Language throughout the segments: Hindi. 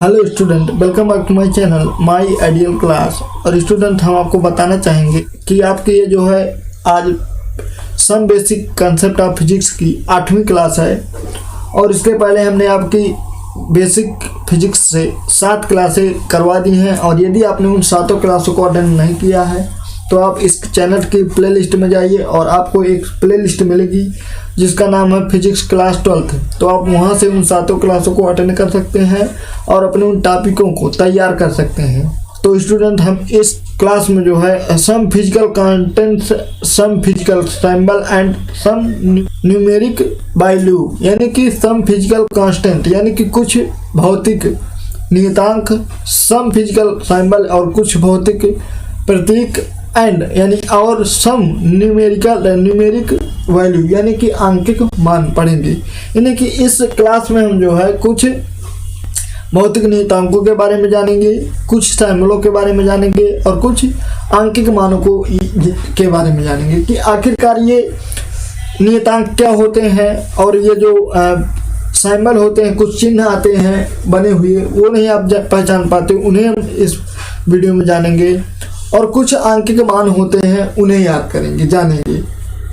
Hello student, welcome back to my channel my ideal class. और स्टूडेंट, हम आपको बताना चाहेंगे कि आपकी ये जो है आज some basic concept of physics की 8वीं क्लास है। और इसके पहले हमने आपकी बेसिक फिजिक्स से 7 क्लासें करवा दी हैं। और यदि आपने उन 7 क्लासों को अटेंड नहीं किया है तो आप इस चैनल की प्लेलिस्ट में जाइए और आपको एक प्लेलिस्ट मिलेगी जिसका नाम है फिजिक्स क्लास 12। तो आप वहां से उन 7 क्लासों को अटेंड कर सकते हैं और अपने उन टॉपिकों को तैयार कर सकते हैं। तो स्टूडेंट, हम इस क्लास में जो है some physical contents, some physical symbol and some numeric value यानी कि सम फिजिकल कांस्टेंट यानी कि कुछ भौतिक नियतांक, सम फिजिकल सिंबल और कुछ भौतिक प्रतीक एंड यानी और सम न्यूमेरिक वैल्यू यानी कि आंकिक मान पढ़ेंगे। यानी कि इस क्लास में हम जो है कुछ भौतिक नियतांकों के बारे में जानेंगे, कुछ सिंबलों के बारे में जानेंगे और कुछ आंकिक मानों के बारे में जानेंगे कि आखिरकार ये नियतांक क्या होते हैं। और ये जो सिंबल होते हैं, कुछ चिन्ह आते हैं बने हुए, वो नहीं आप पहचान पाते, उन्हें हम इस वीडियो में जानेंगे। और कुछ आंकिक मान होते हैं, उन्हें याद करेंगे, जानेंगे।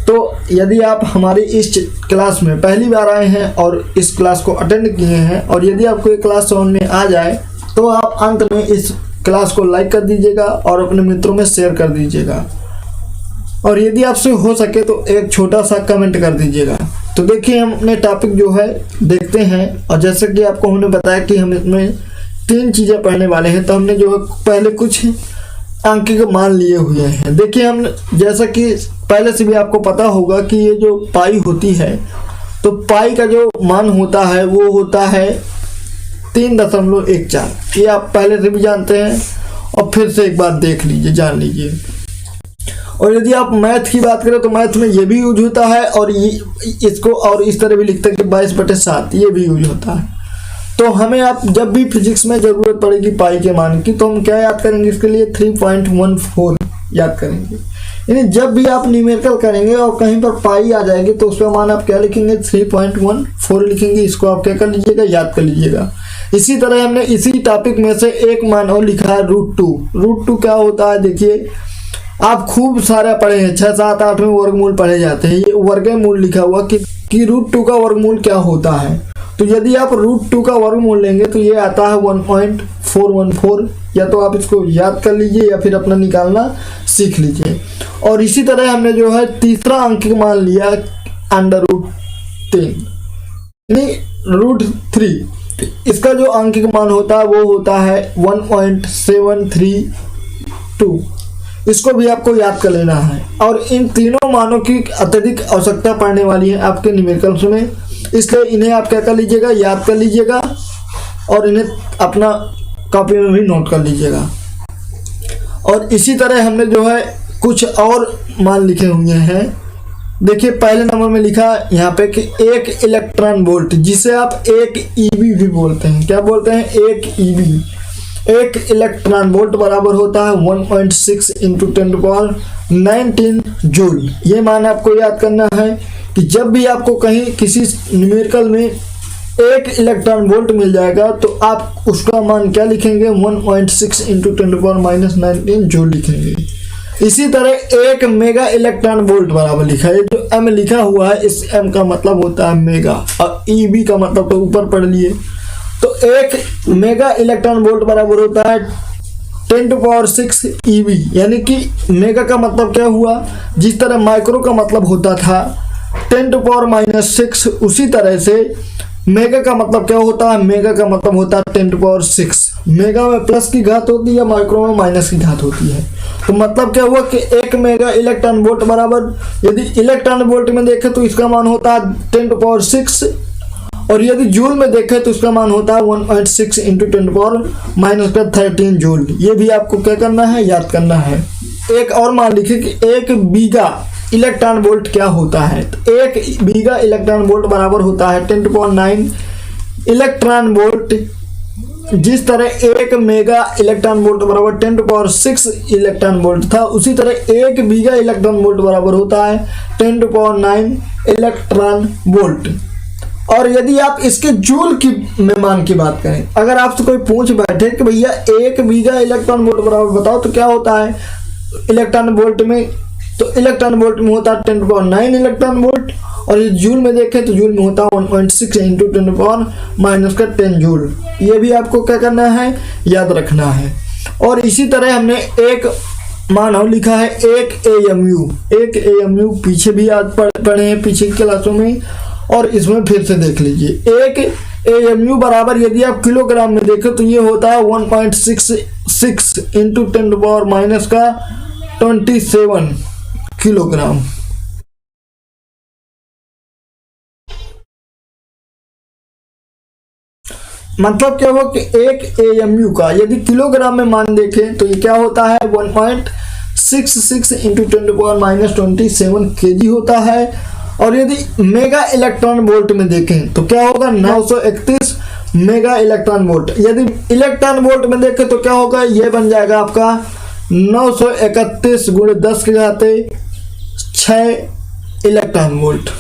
तो यदि आप हमारी इस क्लास में पहली बार आए हैं और इस क्लास को अटेंड किए हैं और यदि आपको ये क्लास समझ में आ जाए तो आप अंत में इस क्लास को लाइक कर दीजिएगा और अपने मित्रों में शेयर कर दीजिएगा। और यदि आपसे हो सके तो एक छोटा सा कमेंट कर दीजिएगा। तो देखिए, हम अपने टॉपिक जो है देखते हैं। और जैसे कि आपको हमने बताया कि हम इसमें 3 चीज़ें पढ़ने वाले हैं, तो हमने जो है पहले कुछ आंकिक मान लिए हुए हैं। देखिए, हम जैसा कि पहले से भी आपको पता होगा कि ये जो पाई होती है, तो पाई का जो मान होता है वो होता है 3.14। ये आप पहले से भी जानते हैं और फिर से एक बार देख लीजिए, जान लीजिए। और यदि आप मैथ की बात करें तो मैथ में ये भी यूज होता है और इसको और इस तरह भी लिखते हैं कि 22/7, ये भी यूज होता है। तो हमें आप जब भी फिजिक्स में ज़रूरत पड़ेगी पाई के मान की, तो हम क्या याद करेंगे इसके लिए? 3.14 याद करेंगे। यानी जब भी आप न्यूमेरिकल करेंगे और कहीं पर पाई आ जाएगी तो उसका मान आप क्या लिखेंगे? 3.14 लिखेंगे। इसको आप क्या कर लीजिएगा? याद कर लीजिएगा। इसी तरह हमने इसी टॉपिक में से एक मान और लिखा है √2। √2 क्या होता है? देखिए, आप खूब सारा पढ़े हैं, 6, 7, 8 में वर्गमूल पढ़े जाते हैं। ये वर्गमूल लिखा हुआ कि √2 का वर्गमूल क्या होता है। तो यदि आप √2 का वर्गमूल लेंगे तो ये आता है 1.414। या तो आप इसको याद कर लीजिए या फिर अपना निकालना सीख लीजिए। और इसी तरह हमने जो है तीसरा अंकिक मान लिया √3 यानी √3। इसका जो अंकिक मान होता है वो होता है 1.732। इसको भी आपको याद कर लेना है। और इन तीनों मानों की अत्यधिक आवश्यकता पड़ने वाली है आपके न्यूमेरिकल्स में, इसलिए इन्हें आप क्या कर लीजिएगा? याद कर लीजिएगा और इन्हें अपना कॉपी में भी नोट कर लीजिएगा। और इसी तरह हमने जो है कुछ और मान लिखे हुए हैं। देखिए, पहले नंबर में लिखा यहाँ पे कि 1 इलेक्ट्रॉन वोल्ट, जिसे आप 1 EV भी बोलते हैं। क्या बोलते हैं? 1 EV। 1 इलेक्ट्रॉन वोल्ट बराबर होता है 1.6 × 10⁻19 जूल। ये मान आपको याद करना है कि जब भी आपको कहीं किसी न्यूमेरिकल में 1 इलेक्ट्रॉन वोल्ट मिल जाएगा तो आप उसका मान क्या लिखेंगे? 1.6 × 10⁻19 जूल लिखेंगे। इसी तरह 1 मेगा इलेक्ट्रॉन वोल्ट बराबर लिखा है। जो M लिखा हुआ है, इस M का मतलब होता है मेगा और EV का मतलब तो ऊपर पढ़ लिए। तो 1 मेगा इलेक्ट्रॉन वोल्ट बराबर होता है 10⁻6 EV। यानी कि मेगा का मतलब क्या हुआ? जिस तरह माइक्रो का मतलब होता था 10⁻⁻6, उसी तरह से मेगा का मतलब क्या होता है? मेगा का मतलब होता है 10⁻6। मेगा में प्लस की घात होती है, माइक्रो में माइनस की घात होती है। तो मतलब क्या हुआ कि 1 मेगा इलेक्ट्रॉन वोल्ट बराबर, यदि इलेक्ट्रॉन वोल्ट में देखें तो इसका मान होता है 10⁻6 और यदि जूल में देखें तो इसका मान होता है 1.6 × 10⁻13 जूल। ये भी आपको क्या करना है? याद करना है। एक और मान लिखिए कि 1 बीघा इलेक्ट्रॉन वोल्ट क्या होता है? तो 1 बीघा इलेक्ट्रॉन वोल्ट बराबर होता है 10⁹ इलेक्ट्रॉन वोल्ट। जिस तरह 1 मेगा इलेक्ट्रॉन वोल्ट बराबर 10⁻6 इलेक्ट्रॉन वोल्ट था, उसी तरह 1 बीघा इलेक्ट्रॉन वोल्ट बराबर होता है 10⁹ इलेक्ट्रॉन वोल्ट। और यदि आप इसके जूल की में मान की बात करें, अगर आपसे कोई पूछ बैठे कि भैया 1 बीघा इलेक्ट्रॉन वोल्ट बराबर बताओ तो क्या होता है इलेक्ट्रॉन वोल्ट में, तो इलेक्ट्रॉन वोल्ट में होता है 10⁻9 इलेक्ट्रॉन वोल्ट, और ये जूल में देखें तो जूल में होता है 1.6 × 10⁻⁻10 जूल। ये भी आपको क्या करना है, याद रखना है। और इसी तरह हमने एक मान और लिखा है 1 AMU पीछे भी आज पढ़े हैं पीछे की क्लासों में, और इसमें फिर से देख लीजिए 1 AMU बराबर यदि आप किलोग्राम में देखें तो ये होता है 1.66 × 10⁻27 किलोग्राम। मतलब क्या हुआ कि 1 AMU का यदि किलोग्राम में मान देखें तो ये क्या होता है 1.66 × 10⁻27 kg होता है। और यदि मेगा इलेक्ट्रॉन वोल्ट में देखें तो क्या होगा 931 मेगा इलेक्ट्रॉन वोल्ट। यदि इलेक्ट्रॉन वोल्ट में देखें तो क्या होगा, ये बन जाएगा आपका 931 × 10⁻6 इलेक्ट्रॉन वोल्ट।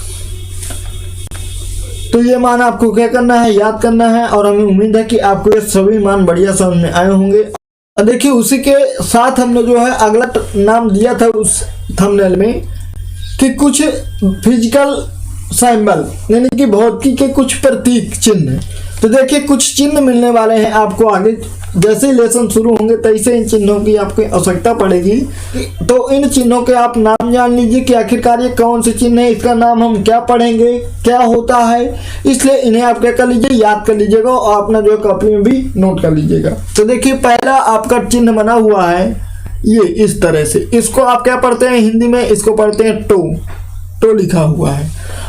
तो ये मान आपको क्या करना है, याद करना है, और हमें उम्मीद है कि आपको ये सभी मान बढ़िया समझ में आए होंगे। और देखिए उसी के साथ हमने जो है अगला नाम दिया था उस थंबनेल में कि कुछ फिजिकल सिंबल यानी कि भौतिकी के कुछ प्रतीक चिन्ह। तो देखिए कुछ चिन्ह मिलने वाले हैं आपको आगे, जैसे ही लेसन शुरू होंगे तैसे इन चिन्हों की आपको आवश्यकता पड़ेगी। तो इन चिन्हों के आप नाम जान लीजिए कि आखिरकार ये कौन से चिन्ह है, इसका नाम हम क्या पढ़ेंगे, क्या होता है, इसलिए इन्हें आप क्या कर लीजिए, याद कर लीजिएगा और अपना जो है कॉपी में भी नोट कर लीजिएगा। तो देखिए पहला आपका चिन्ह बना हुआ है ये इस तरह से, इसको आप क्या पढ़ते हैं हिंदी में, इसको पढ़ते हैं टो लिखा हुआ है।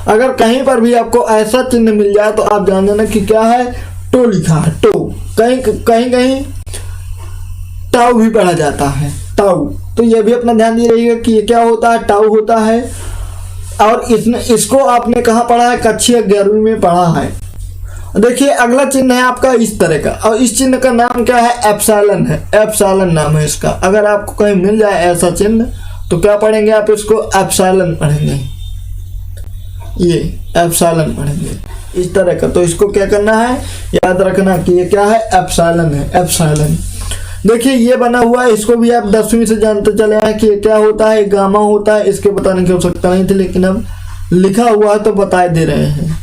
अगर कहीं पर भी आपको ऐसा चिन्ह मिल जाए तो आप जान लेना कि क्या है, टो लिखा है, टो। कहीं टाउ भी पढ़ा जाता है, टाउ। तो ये भी अपना ध्यान दिए रहिएगा कि ये क्या होता है, टाउ होता है। और इसको आपने कहाँ पढ़ा है, कक्षा 11वीं में पढ़ा है। देखिए अगला चिन्ह है आपका इस तरह का, और इस चिन्ह का नाम क्या है, एप्सिलॉन है, एप्सिलॉन नाम है इसका। अगर आपको कहीं मिल जाए ऐसा चिन्ह तो क्या पढ़ेंगे आप, इसको एप्सिलॉन पढ़ेंगे, ये एप्सिलॉन पढ़ेंगे इस तरह का। तो इसको क्या करना है, याद रखना कि ये क्या है, एप्सिलॉन है, एप्सिलॉन। देखिए ये बना हुआ है, इसको भी आप 10वीं से जानते चले आए कि क्या होता है, गामा होता है। इसके बताने की आवश्यकता नहीं थी, लेकिन अब लिखा हुआ है तो बता दे रहे हैं,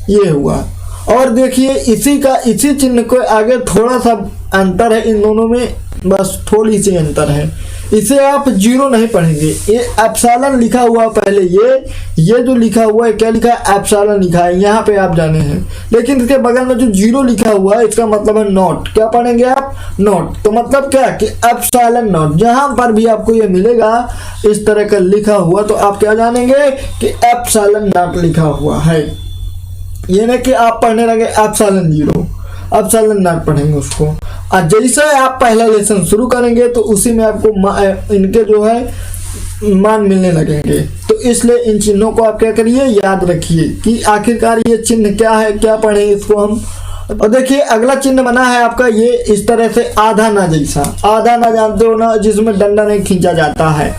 ये हुआ। और देखिए इसी चिन्ह को आगे थोड़ा सा अंतर है इन दोनों में, बस थोड़ी सी अंतर है। इसे आप जीरो नहीं पढ़ेंगे, ये एप्सिलॉन लिखा हुआ पहले, ये जो लिखा हुआ है क्या लिखा है, एप्सिलॉन लिखा है, यहाँ पे आप जाने हैं। लेकिन इसके बगल में जो जीरो लिखा हुआ है इसका मतलब है नॉट। क्या पढ़ेंगे आप, नॉट। तो मतलब क्या कि एप्सिलॉन नॉट। जहां पर भी आपको ये मिलेगा इस तरह का लिखा हुआ तो आप क्या जानेंगे कि एप्सिलॉन नॉट लिखा हुआ है। ये नहीं कि आप पढ़ने लगे एप्सिलॉन जीरो, एप्सिलॉन नॉट पढ़ेंगे उसको। और जैसे आप पहला लेसन शुरू करेंगे तो उसी में आपको इनके जो है मान मिलने लगेंगे। तो इसलिए इन चिन्हों को आप क्या करिए, याद रखिए कि आखिरकार ये चिन्ह क्या है, क्या पढ़े इसको हम। और देखिए अगला चिन्ह बना है आपका ये इस तरह से, आधा ना जैसा। आधा ना जानते हो ना, जिसमें डंडा नहीं खींचा जाता है।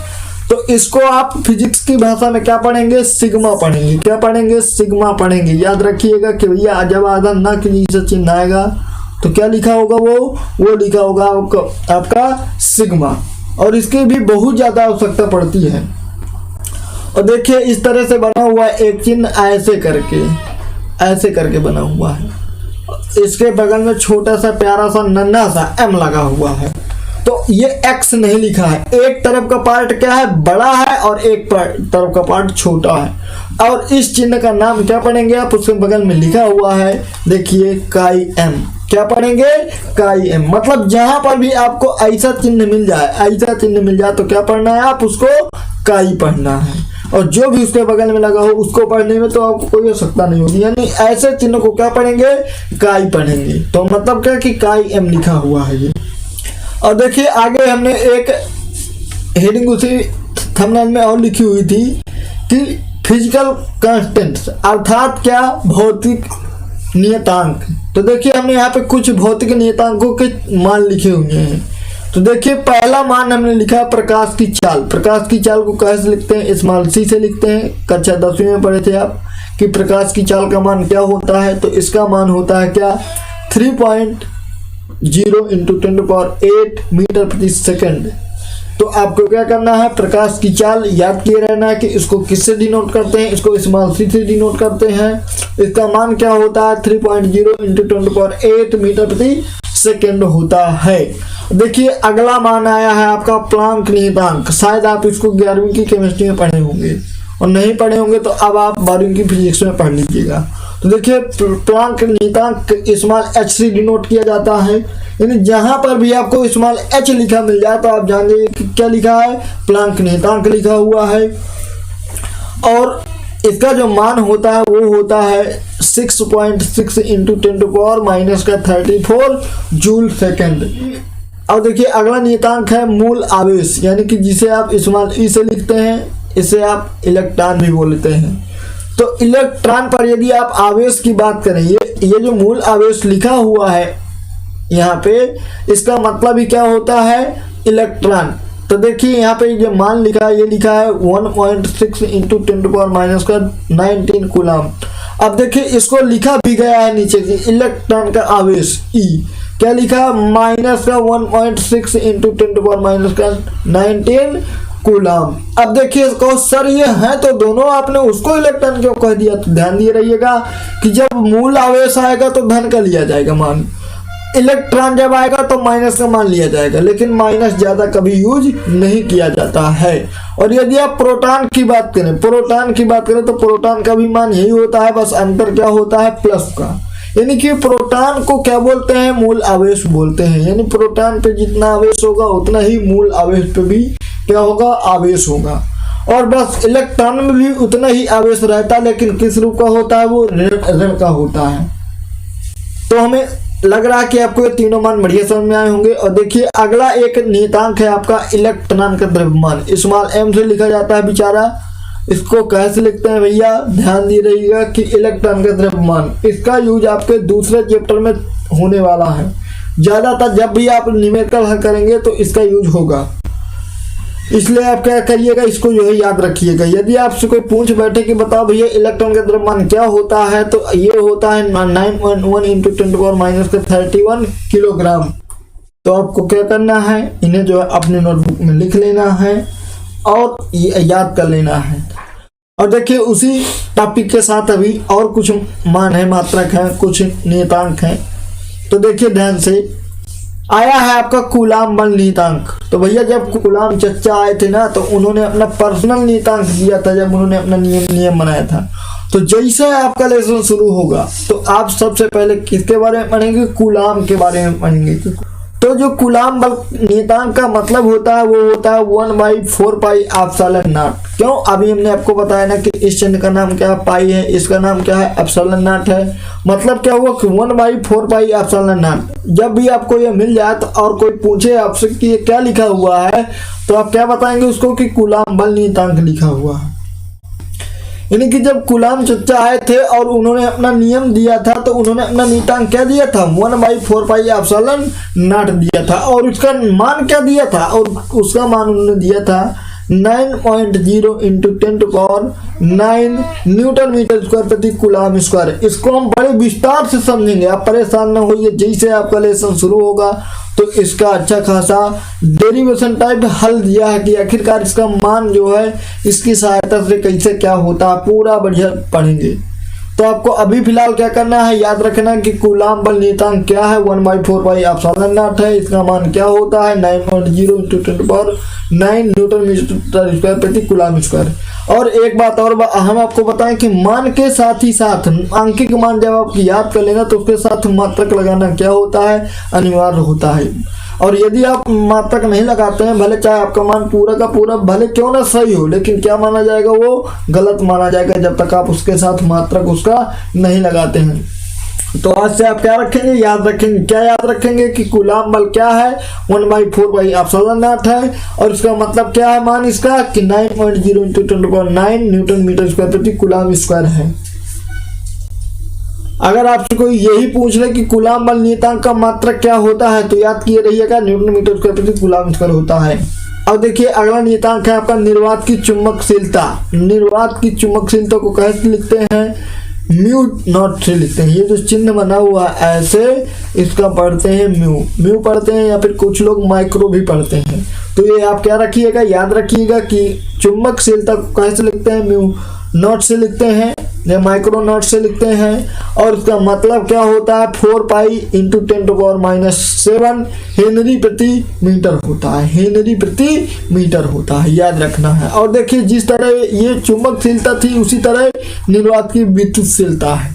तो इसको आप फिजिक्स की भाषा में क्या पढ़ेंगे, सिग्मा पढ़ेंगे। क्या पढ़ेंगे, सिग्मा पढ़ेंगे। याद रखिएगा कि भैया जब आधा ना के नीचे चिन्ह आएगा तो क्या लिखा होगा, वो लिखा होगा आपका सिग्मा। और इसकी भी बहुत ज्यादा आवश्यकता पड़ती है। और देखिए इस तरह से बना हुआ है एक चिन्ह, ऐसे करके बना हुआ है। इसके बगल में छोटा सा प्यारा सा नन्हा सा एम लगा हुआ है। तो ये एक्स नहीं लिखा है, एक तरफ का पार्ट क्या है, बड़ा है, और एक तरफ का पार्ट छोटा है। और इस चिन्ह का नाम क्या पढ़ेंगे आप, उसके बगल में लिखा हुआ है देखिए काई एम। क्या पढ़ेंगे, काई एम। मतलब जहां पर भी आपको ऐसा चिन्ह मिल जाए तो क्या पढ़ना है, आप उसको काई पढ़ना है। और जो भी उसके बगल में लगा हो उसको पढ़ने में तो आपको कोई आवश्यकता नहीं होगी। यानी ऐसे चिन्ह को क्या पढ़ेंगे, काई पढ़ेंगे। तो मतलब क्या कि काई एम लिखा हुआ है ये। और देखिए आगे हमने एक हेडिंग उसी थंबनेल में और लिखी हुई थी कि फिजिकल कांस्टेंट्स, अर्थात क्या, भौतिक नियतांक। तो देखिए हमने यहाँ पे कुछ भौतिक नियतांकों के मान लिखे हुए हैं। तो देखिए पहला मान हमने लिखा प्रकाश की चाल। प्रकाश की चाल को कैसे लिखते हैं, स्मॉल सी से लिखते हैं, कक्षा 10वीं में पढ़े थे आप कि प्रकाश की चाल का मान क्या होता है, तो इसका मान होता है क्या 3.0 इंटू 10⁸ मीटर प्रति सेकंड। तो आपको क्या करना है, प्रकाश की चाल याद किए रहना है कि इसको किससे डिनोट करते हैं, इसको स्मॉल सी से डिनोट करते हैं। इसका मान क्या होता है 3.0 इंटू 10⁸ मीटर प्रति सेकंड होता है। देखिए अगला मान आया है आपका प्लांक नियतांक। शायद आप इसको 11वीं की केमिस्ट्री में पढ़े होंगे, और नहीं पढ़े होंगे तो अब आप 12वीं की फिजिक्स में पढ़ लीजिएगा। तो देखिए प्लांक नियतांक स्मॉल h से डिनोट किया जाता है, यानी जहां पर भी आपको स्मॉल h लिखा मिल जाए तो आप जान जाइए कि क्या लिखा है, प्लांक नियतांक लिखा हुआ है। और इसका जो मान होता है वो होता है 6.6 इंटू 10⁻⁻34 जूल सेकेंड। अब देखिए अगला नियतांक है मूल आवेश, यानी कि जिसे आप स्मॉल ई से लिखते हैं, इसे आप इलेक्ट्रॉन भी बोलते हैं। तो इलेक्ट्रॉन पर यदि आप आवेश की बात करें, ये जो मूल आवेश लिखा हुआ है यहाँ पे, इसका मतलब ही क्या होता है, इलेक्ट्रॉन। तो देखिए यहाँ पे जो मान लिखा है, ये लिखा है 1.6 इंटू 10⁻⁻19 कूलम। अब देखिए इसको लिखा भी गया है नीचे की इलेक्ट्रॉन का आवेश ई, क्या लिखा है, -1.6 इंटू 10⁻⁻19 कूलम। अब देखिए कहो सर ये है तो दोनों, आपने उसको इलेक्ट्रॉन क्यों कह दिया। तो ध्यान दिए रहिएगा कि जब मूल आवेश आएगा तो धन का लिया जाएगा मान, इलेक्ट्रॉन जब आएगा तो माइनस का मान लिया जाएगा, लेकिन माइनस ज्यादा कभी यूज नहीं किया जाता है। और यदि आप प्रोटॉन की बात करें, तो प्रोटॉन का भी मान यही होता है, बस अंतर क्या होता है, प्लस का। यानी कि प्रोटॉन को क्या बोलते हैं, मूल आवेश बोलते हैं। यानी प्रोटॉन पे जितना आवेश होगा उतना ही मूल आवेश पे भी क्या होगा, आवेश होगा। और बस इलेक्ट्रॉन में भी उतना ही आवेश रहता है, लेकिन किस रूप का होता है, वो ऋण का होता है। तो हमें लग रहा है कि आपको ये तीनों मान बढ़िया समझ में आए होंगे। और देखिए अगला एक नियतांक है आपका इलेक्ट्रॉन का द्रव्यमान, स्मॉल m से लिखा जाता है बेचारा। इसको कैसे लिखते हैं भैया, ध्यान दे रहिएगा कि इलेक्ट्रॉन का द्रव्यमान, इसका यूज आपके दूसरे चैप्टर में होने वाला है। ज्यादातर जब भी आप न्यूमेरिकल हल करेंगे तो इसका यूज होगा, इसलिए आप क्या करिएगा, इसको जो है याद रखिएगा। यदि आपसे कोई पूछ बैठे कि बताओ भैया इलेक्ट्रॉन का द्रव्यमान क्या होता है, तो ये होता है 9.1 इंटू 10⁻⁻31 किलोग्राम। तो आपको क्या करना है, इन्हें जो है अपने नोटबुक में लिख लेना है और याद कर लेना है। और देखिए उसी टॉपिक के साथ अभी और कुछ मान है, मात्रक है, कुछ नियतांक हैं। तो देखिए ध्यान से, आया है आपका कूलाम बल नियतांक। तो भैया जब कूलाम चच्चा आए थे ना, तो उन्होंने अपना पर्सनल नियतांक दिया था, जब उन्होंने अपना नियम बनाया था। तो जैसे आपका लेसन शुरू होगा तो आप सबसे पहले किसके बारे में पढ़ेंगे, कूलाम के बारे में पढ़ेंगे। तो जो कूलाम बल नियतांक का मतलब होता है वो होता है 1/4πε0। क्यों, अभी हमने आपको बताया ना कि इस चिन्ह का नाम क्या है, पाई है, इसका नाम क्या है, ε0 है। मतलब क्या हुआ कि 1/4πε0। जब भी आपको ये मिल जाए तो और कोई पूछे आपसे कि ये क्या लिखा हुआ है, तो आप क्या बताएंगे उसको कि कूलाम बल नियतांक लिखा हुआ है। यानी कि जब कूलाम चच्चा आए थे और उन्होंने अपना नियम दिया था, तो उन्होंने अपना नियतांक क्या दिया था, 1/4πε0 दिया था। और उसका मान क्या दिया था, और उसका मान उन्होंने दिया था 9.0 इंटू 10⁹ न्यूटन मीटर स्क्वायर प्रति कूलाम स्क्वायर। इसको हम बड़े विस्तार से समझेंगे, आप परेशान न होइए। जैसे आपका लेसन शुरू होगा तो इसका अच्छा खासा डेरिवेशन टाइप हल दिया है कि आखिरकार इसका मान जो है इसकी सहायता से कैसे क्या होता है, पूरा बढ़िया पढ़ेंगे। तो आपको अभी फिलहाल क्या करना है, याद रखना कि कूलाम बल नियतांक क्या है, 1/4πε0 है। इसका मान क्या होता है, 9.0 इंटू 10⁹ न्यूटन मीटर स्क्वायर प्रति कूलाम स्क्वायर। और एक बात और हम आपको बताएं कि मान के साथ ही साथ आंकिक मान जब आप याद कर लेना तो उसके साथ मात्रक लगाना क्या होता है, अनिवार्य होता है। और यदि आप मात्रक नहीं लगाते हैं, भले चाहे आपका मान पूरा का पूरा भले क्यों ना सही हो, लेकिन क्या माना जाएगा, वो गलत माना जाएगा जब तक आप उसके साथ मात्रक उसका नहीं लगाते हैं। तो आज से आप क्या रखेंगे, याद रखेंगे, क्या याद रखेंगे कि कूलाम बल क्या है, 1/4πε0 है। और इसका मतलब क्या है, मान इसका कि 9.0 इंटू 10⁹ न्यूटन मीटर स्क्वायर प्रति कूलाम स्क्वायर है। अगर आपसे कोई यही पूछ ले कि कूलाम बल नियतांक का मात्रक क्या होता है, तो याद किए रहिएगा न्यूटन मीटर स्क्वायर प्रति कूलाम स्क्वायर होता है। और देखिए अगला नियतांक है आपका निर्वात की चुंबकशीलता। निर्वात की चुंबकशीलता को कैसे लिखते हैं, म्यू नॉट से लिखते हैं। ये जो चिन्ह बना हुआ ऐसे, इसका पढ़ते हैं म्यू पढ़ते हैं, या फिर कुछ लोग माइक्रो भी पढ़ते हैं। तो ये आप क्या रखिएगा, याद रखिएगा कि चुंबकशीलता को कैसे लिखते हैं, म्यू नॉट से लिखते हैं या माइक्रो नॉट से लिखते हैं। और इसका मतलब क्या होता है, 4 पाई इंटू 10⁻⁷ हेनरी प्रति मीटर होता है, हेनरी प्रति मीटर होता है, याद रखना है। और देखिए जिस तरह ये चुंबकशीलता थी उसी तरह निर्वात की विद्युतशीलता है।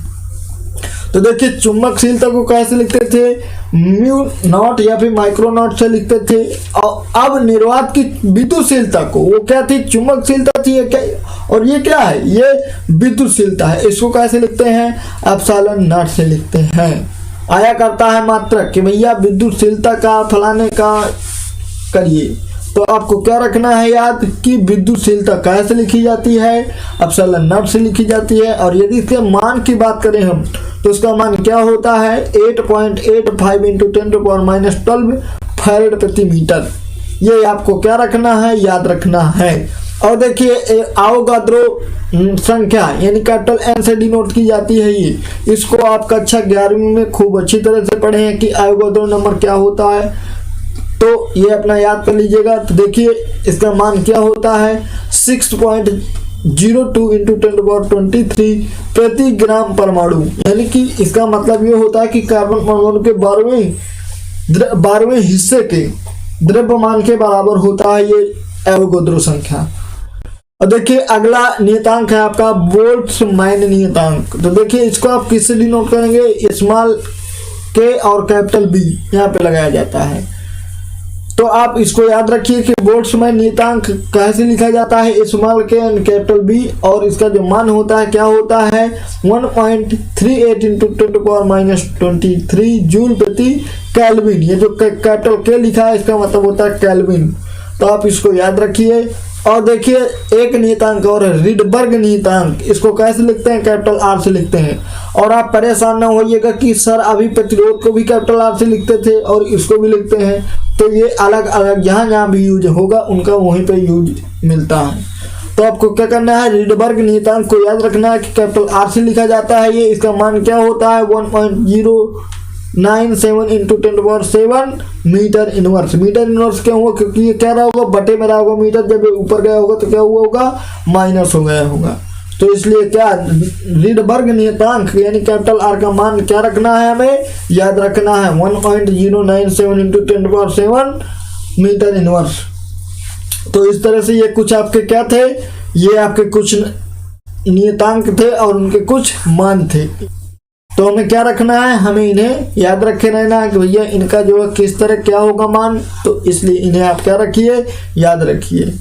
तो देखिए चुंबकशीलता को कैसे लिखते थे, म्यू नॉट या फिर माइक्रो नॉट से लिखते थे। और अब निर्वात की विद्युतशीलता को, वो क्या थी, चुंबकशीलता थी, ये क्या, और ये क्या है, ये विद्युतशीलता है। इसको कैसे लिखते हैं, एप्सिलॉन नॉट से लिखते हैं। आया करता है मात्रक कि भैया विद्युतशीलता का फलाने का करिए, तो आपको क्या रखना है याद कि विद्युतशीलता कैसे लिखी जाती है, एप्सिलॉन नॉट से लिखी जाती है। और यदि इसके मान की बात करें हम, तो इसका मान क्या होता है, 8.85 इंटू 10⁻12 फैराड प्रति मीटर। ये आपको क्या रखना है, याद रखना है। और देखिए आवोगाद्रो संख्या यानी कैपिटल एन से डिनोट की जाती है ये। इसको आप कक्षा 11वीं में खूब अच्छी तरह से पढ़े हैं कि आवोगाद्रो नंबर क्या होता है, तो ये अपना याद कर लीजिएगा। तो देखिए इसका मान क्या होता है, 6.02 इंटू 10⁻23 प्रति ग्राम परमाणु। यानी कि इसका मतलब ये होता है कि कार्बन परमाणु के 12वें हिस्से के द्रव्यमान के बराबर होता है ये एवोगाद्रो संख्या। और देखिए अगला नियतांक है आपका बोल्ट्जमैन नियतांक। तो देखिए इसको आप किससे डिनोट करेंगे, स्मॉल के और कैपिटल बी यहाँ पे लगाया जाता है। तो आप इसको याद रखिए कि बोल्ट्जमैन नियतांक कैसे लिखा जाता है, स्मॉल के एंड कैपिटल बी। और इसका जो मान होता है क्या होता है, 1.38 इंटू 10⁻23 जूल प्रति केल्विन। ये जो कैपिटल के लिखा है इसका मतलब होता है केल्विन। तो आप इसको याद रखिए। और देखिए एक नियतांक और है रिडबर्ग नियतांक। इसको कैसे लिखते हैं, कैपिटल आर से लिखते हैं। और आप परेशान ना होइएगा कि सर अभी प्रतिरोध को भी कैपिटल आर से लिखते थे और इसको भी लिखते हैं, तो ये अलग अलग जहाँ जहाँ भी यूज होगा उनका वहीं पे यूज मिलता है। तो आपको क्या करना है, रिडबर्ग नियतांक को याद रखना है कि कैपिटल आर से लिखा जाता है ये। इसका मान क्या होता है, 1.097 into 10⁻7 metre inverse. Metre inverse क्या हुआ, क्योंकि ये क्या रहा होगा, बटे में रहा होगा मीटर, जब ये ऊपर गया होगा तो क्या हुआ होगा, माइनस हो गया होगा। तो इसलिए क्या रिडबर्ग नियतांक यानी कैपिटल आर का मान क्या रखना है, हमें याद रखना है 1.097 इंटू 10⁻7 मीटर इनवर्स। तो इस तरह से ये कुछ आपके क्या थे, ये आपके कुछ नियतांक थे और उनके कुछ मान थे। तो हमें क्या रखना है, हमें इन्हें याद रखे रहना कि भैया इनका जो है किस तरह क्या होगा मान। तो इसलिए इन्हें आप क्या रखिए, याद रखिए।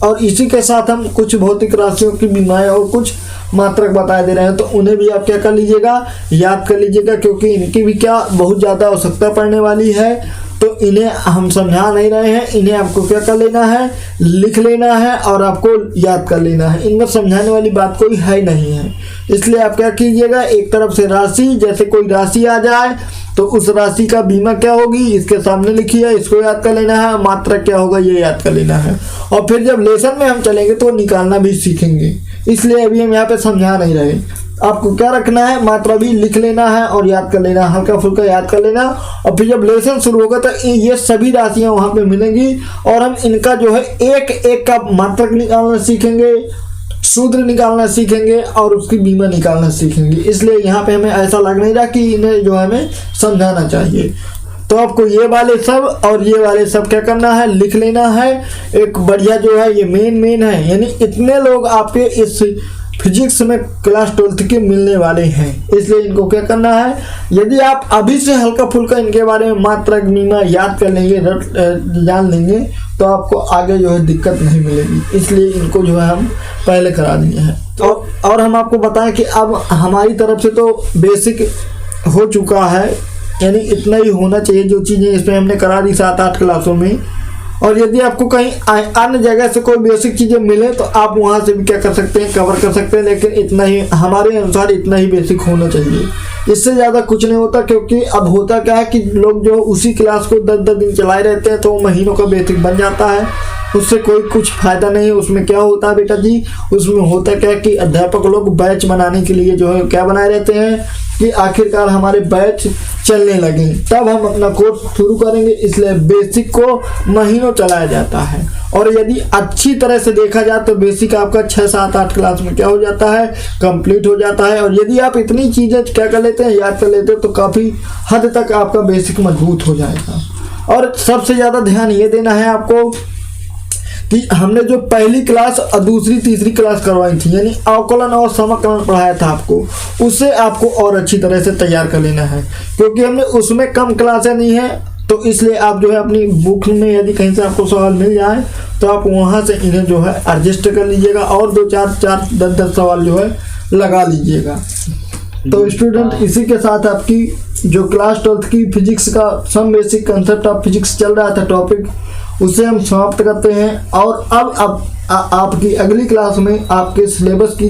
और इसी के साथ हम कुछ भौतिक राशियों की बीमाएं और कुछ मात्रक बता दे रहे हैं, तो उन्हें भी आप क्या कर लीजिएगा, याद कर लीजिएगा, क्योंकि इनकी भी क्या बहुत ज़्यादा आवश्यकता पड़ने वाली है। तो इन्हें हम समझा नहीं रहे हैं, इन्हें आपको क्या कर लेना है, लिख लेना है और आपको याद कर लेना है। इनमें समझाने वाली बात कोई है नहीं है। इसलिए आप क्या कीजिएगा, एक तरफ से राशि, जैसे कोई राशि आ जाए तो उस राशि का बीमा क्या होगी इसके सामने लिखी है, इसको याद कर लेना है। मात्रक क्या होगा ये याद कर लेना है। और फिर जब लेसन में हम चलेंगे तो निकालना भी सीखेंगे, इसलिए अभी हम यहाँ पे समझा नहीं रहे। आपको क्या रखना है, मात्रा भी लिख लेना है और याद कर लेना, हल्का फुल्का याद कर लेना। और फिर जब लेसन शुरू होगा तो ये सभी राशियां वहां पे मिलेंगी और हम इनका जो है एक एक का मात्रक निकालना सीखेंगे, सूत्र निकालना सीखेंगे और उसकी बीमा निकालना सीखेंगे। इसलिए यहाँ पे हमें ऐसा लग नहीं रहा कि इन्हें जो है हमें समझाना चाहिए। तो आपको ये वाले सब और ये वाले सब क्या करना है, लिख लेना है। एक बढ़िया जो है ये मेन है, यानी इतने लोग आपके इस फिजिक्स में क्लास 12th के मिलने वाले हैं। इसलिए इनको क्या करना है, यदि आप अभी से हल्का फुल्का इनके बारे में मात्रक बीमा याद कर लेंगे, जान लेंगे, तो आपको आगे जो है दिक्कत नहीं मिलेगी। इसलिए इनको जो है हम पहले करा दिए हैं। और हम आपको बताएं कि अब हमारी तरफ से तो बेसिक हो चुका है, यानी इतना ही होना चाहिए। जो चीज़ें इसमें हमने करा दी 7-8 क्लासों में। और यदि आपको कहीं अन्य जगह से कोई बेसिक चीज़ें मिले तो आप वहाँ से भी क्या कर सकते हैं, कवर कर सकते हैं। लेकिन इतना ही हमारे अनुसार इतना ही बेसिक होना चाहिए। इससे ज़्यादा कुछ नहीं होता, क्योंकि अब होता क्या है कि लोग जो उसी क्लास को 10-10 दिन चलाए रहते हैं, तो महीनों का बेसिक बन जाता है, उससे कोई कुछ फायदा नहीं है। उसमें क्या होता है बेटा जी, उसमें होता क्या है कि अध्यापक लोग बैच बनाने के लिए जो है क्या बनाए रहते हैं कि आखिरकार हमारे बैच चलने लगे तब हम अपना कोर्स शुरू करेंगे, इसलिए बेसिक को महीनों चलाया जाता है। और यदि अच्छी तरह से देखा जाए तो बेसिक आपका 6, 7, 8 क्लास में क्या हो जाता है, कंप्लीट हो जाता है। और यदि आप इतनी चीज़ें क्या कर लेते हैं, याद कर लेते हैं, तो काफ़ी हद तक आपका बेसिक मजबूत हो जाएगा। और सबसे ज़्यादा ध्यान ये देना है आपको कि हमने जो पहली क्लास और दूसरी तीसरी क्लास करवाई थी, यानी अवकलन और समकलन पढ़ाया था आपको, उससे आपको और अच्छी तरह से तैयार कर लेना है, क्योंकि हमने उसमें कम क्लासें नहीं है, तो इसलिए आप जो है अपनी बुक में यदि कहीं से आपको सवाल मिल जाए तो आप वहाँ से इन्हें जो है एडजस्ट कर लीजिएगा और 2-4, 10-10 सवाल जो है लगा लीजिएगा। तो स्टूडेंट, इसी के साथ आपकी जो क्लास 12th की फिजिक्स का some basic concept of physics चल रहा था टॉपिक, उसे हम समाप्त करते हैं। और अब आपकी अगली क्लास में आपके सिलेबस की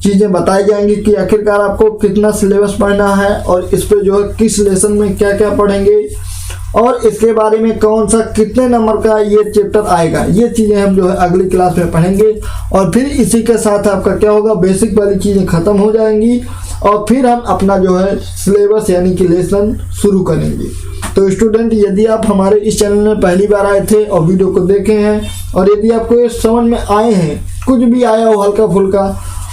चीज़ें बताई जाएंगी कि आखिरकार आपको कितना सिलेबस पढ़ना है और इस पे जो है किस लेसन में क्या क्या पढ़ेंगे और इसके बारे में कौन सा कितने नंबर का ये चैप्टर आएगा, ये चीज़ें हम जो है अगली क्लास में पढ़ेंगे। और फिर इसी के साथ आपका क्या होगा, बेसिक वाली चीज़ें ख़त्म हो जाएंगी और फिर हम अपना जो है सिलेबस यानी कि लेसन शुरू करेंगे। तो स्टूडेंट, यदि आप हमारे इस चैनल में पहली बार आए थे और वीडियो को देखे हैं और यदि आपको ये समझ में आए हैं, कुछ भी आया हो हल्का फुल्का,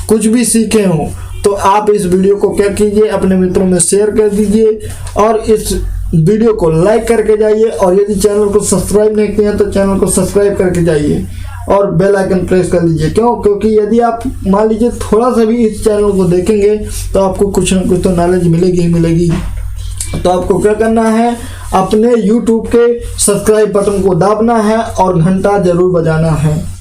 कुछ भी सीखे हो, तो आप इस वीडियो को क्या कीजिए, अपने मित्रों में शेयर कर दीजिए और इस वीडियो को लाइक करके जाइए। और यदि चैनल को सब्सक्राइब नहीं किया तो चैनल को सब्सक्राइब करके जाइए और बेल आइकन प्रेस कर लीजिए। क्योंकि यदि आप मान लीजिए थोड़ा सा भी इस चैनल को देखेंगे तो आपको कुछ ना कुछ तो नॉलेज मिलेगी ही मिलेगी। तो आपको क्या करना है, अपने YouTube के सब्सक्राइब बटन को दाबना है और घंटा जरूर बजाना है।